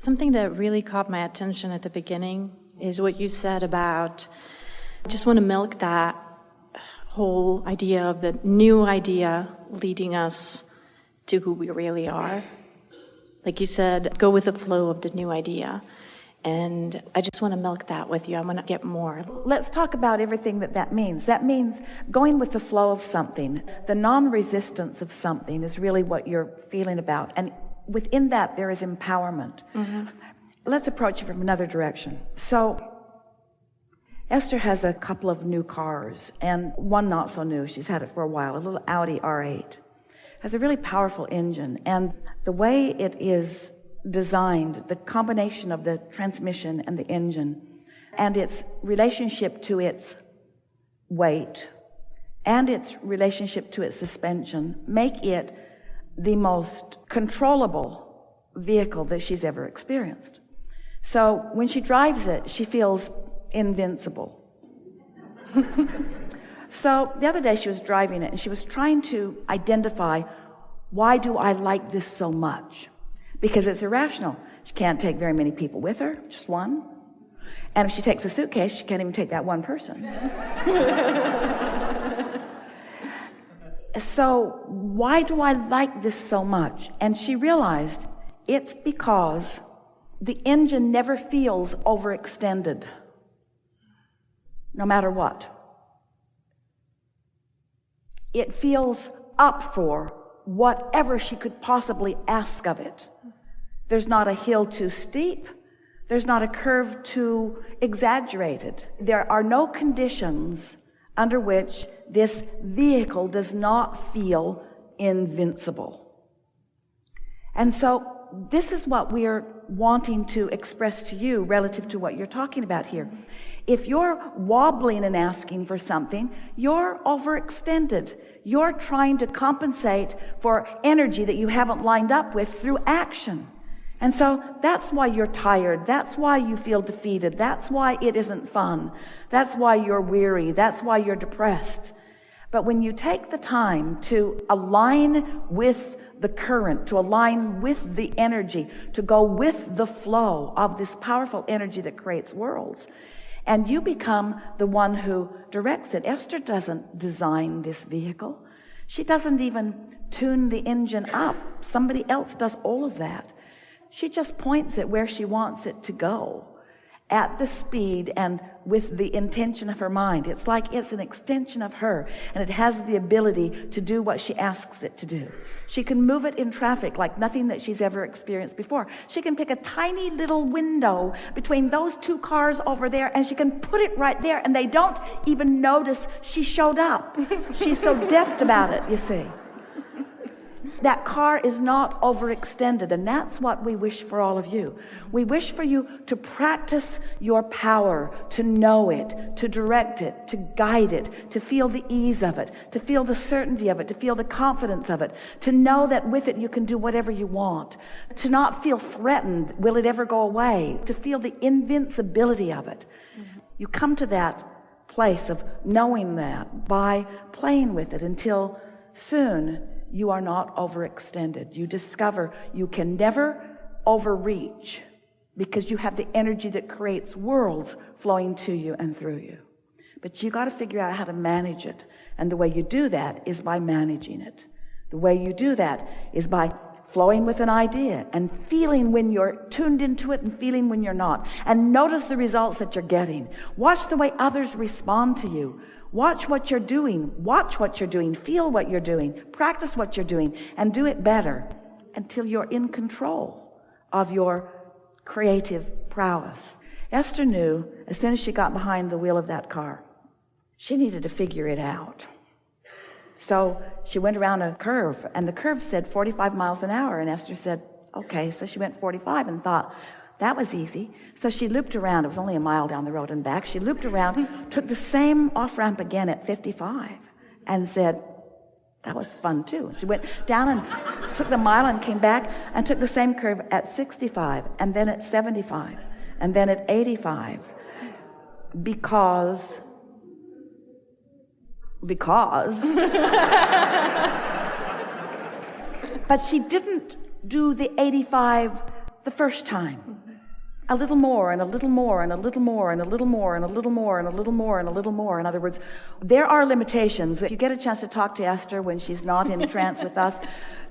Something that really caught my attention at the beginning is what you said about, I just want to milk that whole idea of the new idea leading us to who we really are. Like you said, go with the flow of the new idea. And I just want to milk that with you. I want to get more. Let's talk about everything that means. That means going with the flow of something. The non-resistance of something is really what you're feeling about. And within that, there is empowerment. Mm-hmm. Let's approach it from another direction. So, Esther has a couple of new cars, and one not so new. She's had it for a while, a little Audi R8. Has a really powerful engine, and the way it is designed, the combination of the transmission and the engine, and its relationship to its weight, and its relationship to its suspension, make it the most controllable vehicle that she's ever experienced. So when she drives it, she feels invincible. So the other day she was driving it, and she was trying to identify, why do I like this so much? Because it's irrational. She can't take very many people with her, just one. And if she takes a suitcase, she can't even take that one person. So why do I like this so much? And she realized it's because the engine never feels overextended, no matter what. It feels up for whatever she could possibly ask of it. There's not a hill too steep. There's not a curve too exaggerated. There are no conditions under which this vehicle does not feel invincible. And so this is what we're wanting to express to you relative to what you're talking about here. If you're wobbling and asking for something, you're overextended. You're trying to compensate for energy that you haven't lined up with through action. And so that's why you're tired. That's why you feel defeated. That's why it isn't fun. That's why you're weary. That's why you're depressed. But when you take the time to align with the current, to align with the energy, to go with the flow of this powerful energy that creates worlds, and you become the one who directs it. Esther doesn't design this vehicle. She doesn't even tune the engine up. Somebody else does all of that. She just points it where she wants it to go, at the speed and with the intention of her mind. It's like it's an extension of her, and it has the ability to do what she asks it to do. She can move it in traffic like nothing that she's ever experienced before. She can pick a tiny little window between those two cars over there, and she can put it right there, and they don't even notice she showed up. She's so deft about it, you see. That car is not overextended, and that's what we wish for all of you. We wish for you to practice your power, to know it, to direct it, to guide it, to feel the ease of it, to feel the certainty of it, to feel the confidence of it, to know that with it you can do whatever you want, to not feel threatened, will it ever go away, to feel the invincibility of it. Mm-hmm. You come to that place of knowing that by playing with it until soon you are not overextended. You discover you can never overreach because you have the energy that creates worlds flowing to you and through you. But you got to figure out how to manage it. And the way you do that is by managing it. The way you do that is by flowing with an idea and feeling when you're tuned into it and feeling when you're not. And notice the results that you're getting. Watch the way others respond to you. Watch what you're doing. Watch what you're doing. Feel what you're doing. Practice what you're doing. And do it better until you're in control of your creative prowess. Esther knew as soon as she got behind the wheel of that car, she needed to figure it out. So she went around a curve, and the curve said 45 miles an hour. And Esther said, okay. So she went 45 and thought, that was easy. So she looped around. It was only a mile down the road and back. She looped around, took the same off-ramp again at 55 and said, that was fun too. She went down and took the mile and came back and took the same curve at 65 and then at 75 and then at 85 because but she didn't do the 85 the first time. A little more and a little more and a little more and a little more and a little more and a little more and a little more. In other words, there are limitations. If you get a chance to talk to Esther when she's not in trance with us,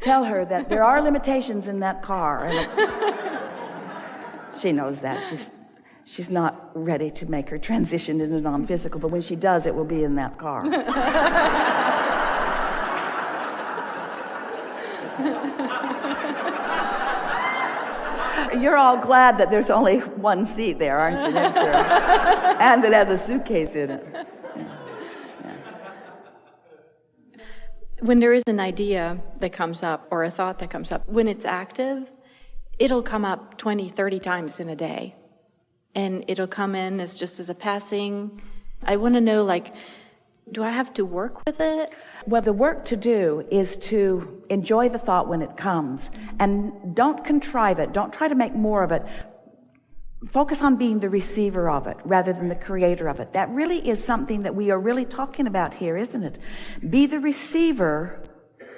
tell her that there are limitations in that car. And she knows that. She's not ready to make her transition into non-physical, but when she does, it will be in that car. You're all glad that there's only one seat there, aren't you, next to her? And it has a suitcase in it. Yeah. When there is an idea that comes up or a thought that comes up, when it's active, it'll come up 20, 30 times in a day. And it'll come in as just as a passing. I want to know, like, do I have to work with it? Well, the work to do is to enjoy the thought when it comes. And don't contrive it. Don't try to make more of it. Focus on being the receiver of it rather than the creator of it. That really is something that we are really talking about here, isn't it? Be the receiver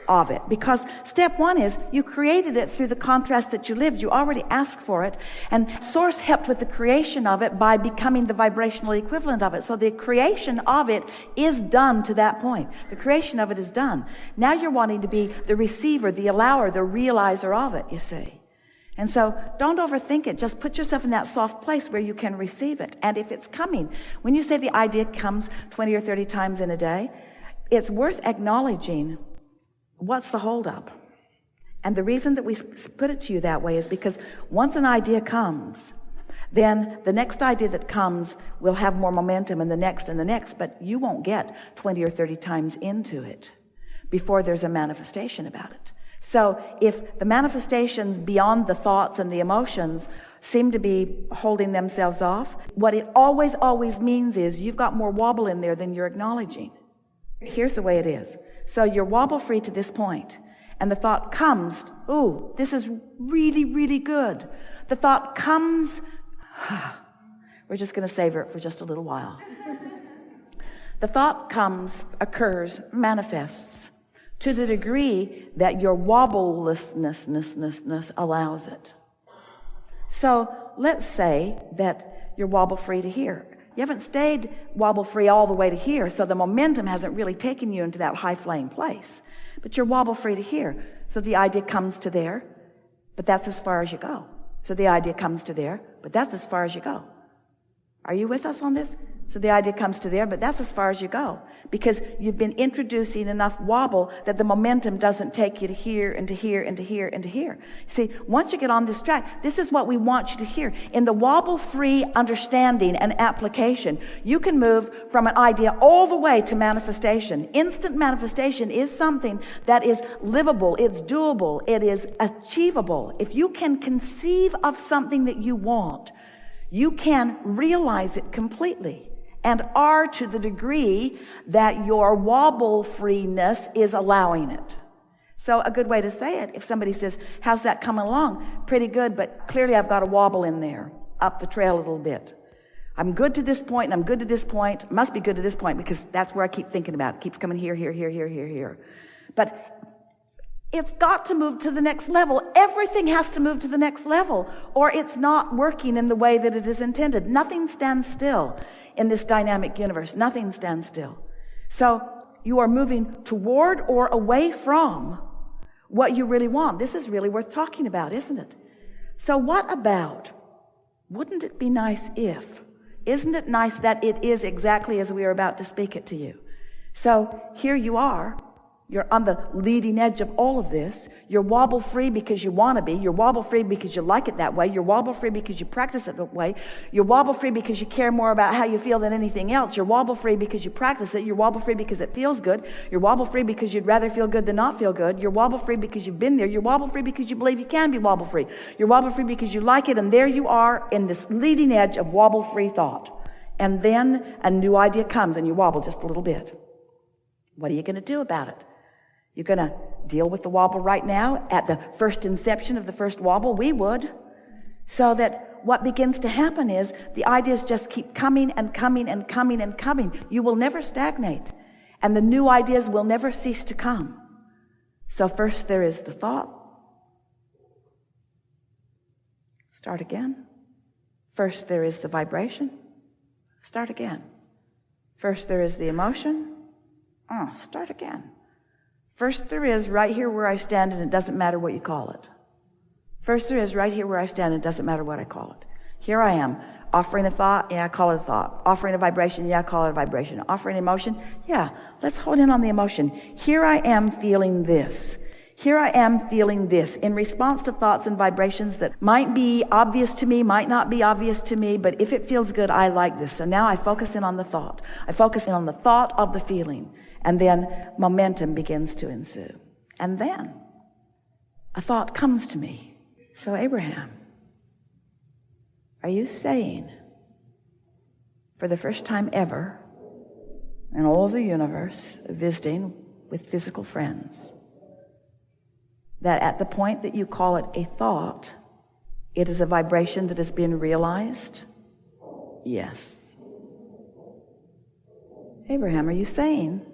of it. Because step one is you created it through the contrast that you lived. You already asked for it. And Source helped with the creation of it by becoming the vibrational equivalent of it. So the creation of it is done to that point. The creation of it is done. Now you're wanting to be the receiver, the allower, the realizer of it, you see. And so don't overthink it. Just put yourself in that soft place where you can receive it. And if it's coming, when you say the idea comes 20 or 30 times in a day, it's worth acknowledging what's the holdup. And the reason that we put it to you that way is because once an idea comes, then the next idea that comes will have more momentum, and the next, but you won't get 20 or 30 times into it before there's a manifestation about it. So if the manifestations beyond the thoughts and the emotions seem to be holding themselves off, what it always means is you've got more wobble in there than you're acknowledging. Here's the way it is. So you're wobble free to this point, and the thought comes, ooh, this is really, really good. The thought comes, we're just going to savor it for just a little while. The thought comes, occurs, manifests to the degree that your wobblelessness allows it. So let's say that you're wobble free to here. You haven't stayed wobble-free all the way to here, so the momentum hasn't really taken you into that high-flying place. But you're wobble-free to here. So the idea comes to there, but that's as far as you go. So the idea comes to there, but that's as far as you go. Are you with us on this? So the idea comes to there, but that's as far as you go. Because you've been introducing enough wobble that the momentum doesn't take you to here and to here and to here and to here. See, once you get on this track, this is what we want you to hear. In the wobble-free understanding and application, you can move from an idea all the way to manifestation. Instant manifestation is something that is livable, it's doable, it is achievable. If you can conceive of something that you want, you can realize it completely. And are to the degree that your wobble-freeness is allowing it. So a good way to say it, if somebody says, how's that coming along? Pretty good, but clearly I've got a wobble in there, up the trail a little bit. I'm good to this point, and I'm good to this point. Must be good to this point, because that's where I keep thinking about it. It keeps coming here. But it's got to move to the next level. Everything has to move to the next level, or it's not working in the way that it is intended. Nothing stands still. In this dynamic universe, nothing stands still. So you are moving toward or away from what you really want. This is really worth talking about, isn't it? So what about, wouldn't it be nice if, isn't it nice that it is exactly as we are about to speak it to you? So here you are. You're on the leading edge of all of this. You're wobble-free because you want to be. You're wobble-free because you like it that way. You're wobble-free because you practice it that way. You're wobble-free because you care more about how you feel than anything else. You're wobble-free because you practice it. You're wobble-free because it feels good. You're wobble-free because you'd rather feel good than not feel good. You're wobble-free because you've been there. You're wobble-free because you believe you can be wobble-free. You're wobble-free because you like it, and there you are in this leading edge of wobble-free thought. And then a new idea comes, and you wobble just a little bit. What are you going to do about it? You're going to deal with the wobble right now at the first inception of the first wobble? We would. So that what begins to happen is the ideas just keep coming and coming and coming and coming. You will never stagnate. And the new ideas will never cease to come. So first there is the thought. Start again. First there is the vibration. Start again. First there is the emotion. Start again. First there is right here where I stand, and it doesn't matter what you call it. First there is right here where I stand, and it doesn't matter what I call it. Here I am, offering a thought, yeah, I call it a thought. Offering a vibration, yeah, I call it a vibration. Offering emotion, yeah, let's hold in on the emotion. Here I am feeling this. Here I am feeling this in response to thoughts and vibrations that might be obvious to me, might not be obvious to me, but if it feels good, I like this. So now I focus in on the thought. I focus in on the thought of the feeling, and then momentum begins to ensue. And then a thought comes to me. So Abraham, are you saying, for the first time ever in all of the universe, visiting with physical friends, that at the point that you call it a thought, it is a vibration that has been realized? Yes. Abraham, are you saying,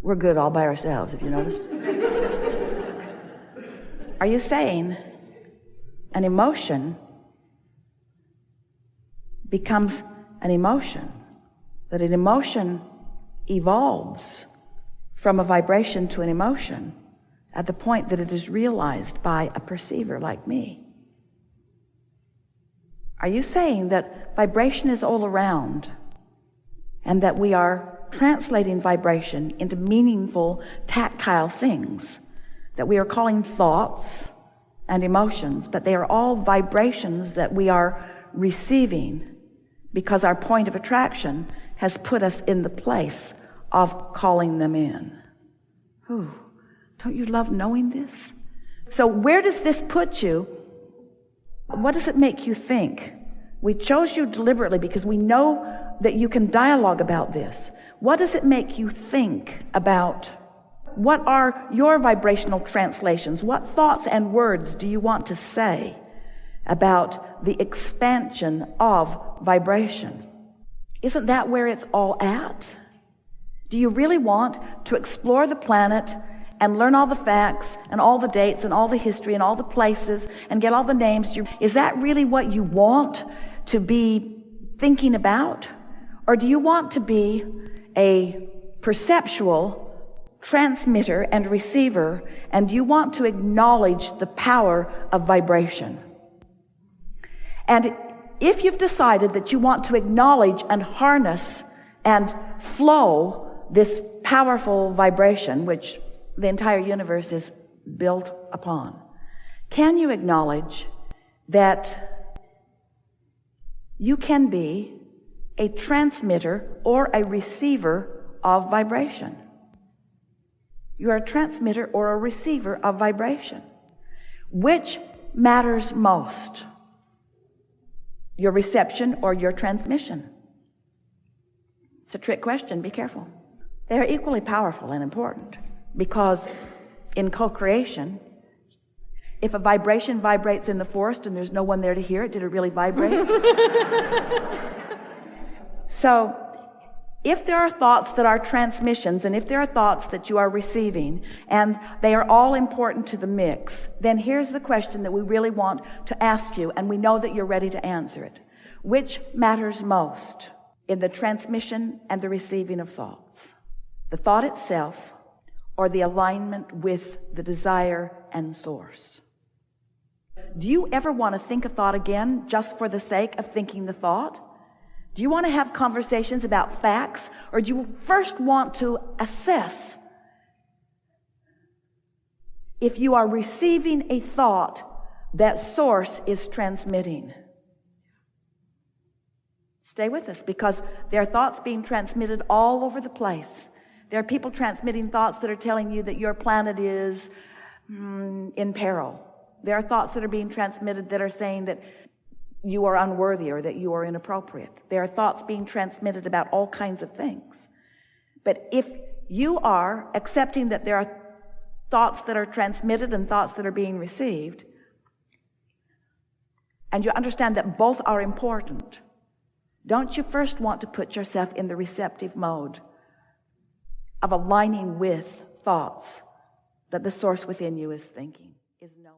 we're good all by ourselves, if you noticed? Are you saying an emotion becomes an emotion, that an emotion evolves from a vibration to an emotion at the point that it is realized by a perceiver like me? Are you saying that vibration is all around and that we are translating vibration into meaningful, tactile things that we are calling thoughts and emotions, but they are all vibrations that we are receiving because our point of attraction has put us in the place of calling them in? Ooh. Don't you love knowing this? So where does this put you? What does it make you think? We chose you deliberately because we know that you can dialogue about this. What does it make you think about? What are your vibrational translations? What thoughts and words do you want to say about the expansion of vibration? Isn't that where it's all at? Do you really want to explore the planet and learn all the facts and all the dates and all the history and all the places and get all the names? Is that really what you want to be thinking about? Or do you want to be a perceptual transmitter and receiver, and do you want to acknowledge the power of vibration? And if you've decided that you want to acknowledge and harness and flow this powerful vibration, which the entire universe is built upon, can you acknowledge that you can be a transmitter or a receiver of vibration? You are a transmitter or a receiver of vibration. Which matters most? Your reception or your transmission? It's a trick question. Be careful. They are equally powerful and important. Because in co-creation, if a vibration vibrates in the forest and there's no one there to hear it, did it really vibrate? So, if there are thoughts that are transmissions, and if there are thoughts that you are receiving, and they are all important to the mix, then here's the question that we really want to ask you, and we know that you're ready to answer it. Which matters most in the transmission and the receiving of thoughts? The thought itself, or the alignment with the desire and source? Do you ever want to think a thought again just for the sake of thinking the thought? Do you want to have conversations about facts, or do you first want to assess if you are receiving a thought that source is transmitting? Stay with us, because there are thoughts being transmitted all over the place. There are people transmitting thoughts that are telling you that your planet is in peril. There are thoughts that are being transmitted that are saying that you are unworthy or that you are inappropriate. There are thoughts being transmitted about all kinds of things. But if you are accepting that there are thoughts that are transmitted and thoughts that are being received, and you understand that both are important, don't you first want to put yourself in the receptive mode of aligning with thoughts that the source within you is thinking, is knowing?